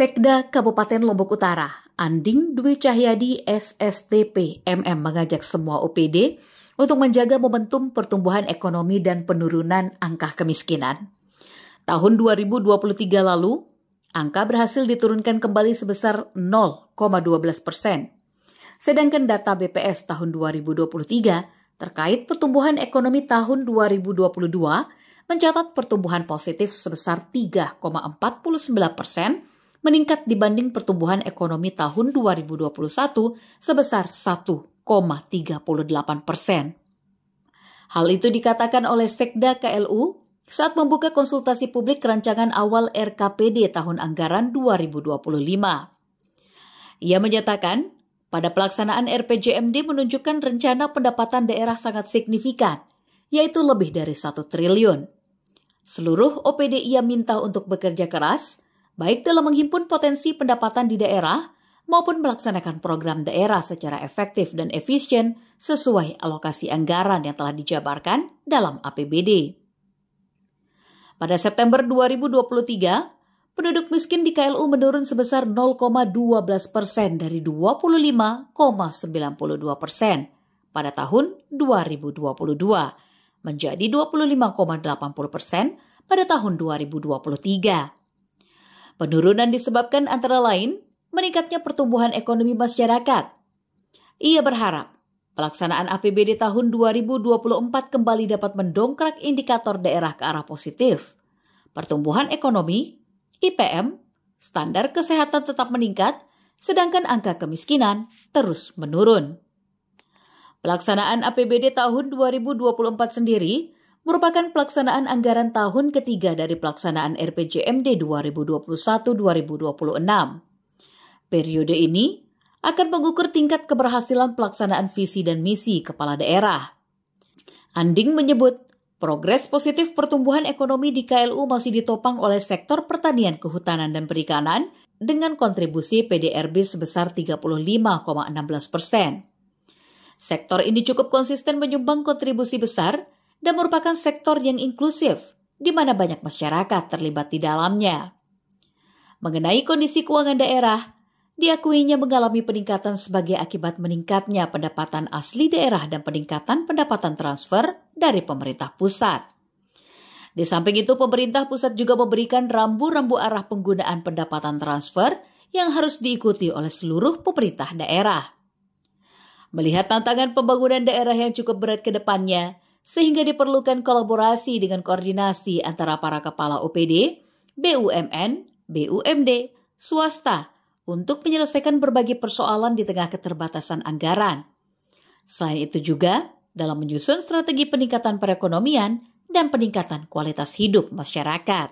Sekda Kabupaten Lombok Utara, Anding Dwi Cahyadi SSTP MM mengajak semua OPD untuk menjaga momentum pertumbuhan ekonomi dan penurunan angka kemiskinan. Tahun 2023 lalu, angka berhasil diturunkan kembali sebesar 0,12%. Sedangkan data BPS tahun 2023 terkait pertumbuhan ekonomi tahun 2022 mencatat pertumbuhan positif sebesar 3,49%, meningkat dibanding pertumbuhan ekonomi tahun 2021 sebesar 1,38%. Hal itu dikatakan oleh Sekda KLU saat membuka konsultasi publik rancangan awal RKPD tahun anggaran 2025. Ia menyatakan, pada pelaksanaan RPJMD menunjukkan rencana pendapatan daerah sangat signifikan, yaitu lebih dari 1 triliun. Seluruh OPD ia minta untuk bekerja keras, baik dalam menghimpun potensi pendapatan di daerah maupun melaksanakan program daerah secara efektif dan efisien sesuai alokasi anggaran yang telah dijabarkan dalam APBD. Pada September 2023, penduduk miskin di KLU menurun sebesar 0,12% dari 25,92% pada tahun 2022 menjadi 25,80% pada tahun 2023. Penurunan disebabkan antara lain meningkatnya pertumbuhan ekonomi masyarakat. Ia berharap pelaksanaan APBD tahun 2024 kembali dapat mendongkrak indikator daerah ke arah positif. Pertumbuhan ekonomi, IPM, standar kesehatan tetap meningkat, sedangkan angka kemiskinan terus menurun. Pelaksanaan APBD tahun 2024 sendiri merupakan pelaksanaan anggaran tahun ketiga dari pelaksanaan RPJMD 2021-2026. Periode ini akan mengukur tingkat keberhasilan pelaksanaan visi dan misi kepala daerah. Anding menyebut, progres positif pertumbuhan ekonomi di KLU masih ditopang oleh sektor pertanian, kehutanan, dan perikanan dengan kontribusi PDRB sebesar 35,16%. Sektor ini cukup konsisten menyumbang kontribusi besar dan merupakan sektor yang inklusif, di mana banyak masyarakat terlibat di dalamnya. Mengenai kondisi keuangan daerah, diakuinya mengalami peningkatan sebagai akibat meningkatnya pendapatan asli daerah dan peningkatan pendapatan transfer dari pemerintah pusat. Di samping itu, pemerintah pusat juga memberikan rambu-rambu arah penggunaan pendapatan transfer yang harus diikuti oleh seluruh pemerintah daerah. Melihat tantangan pembangunan daerah yang cukup berat ke depannya, sehingga diperlukan kolaborasi dengan koordinasi antara para kepala OPD, BUMN, BUMD, swasta untuk menyelesaikan berbagai persoalan di tengah keterbatasan anggaran. Selain itu juga dalam menyusun strategi peningkatan perekonomian dan peningkatan kualitas hidup masyarakat.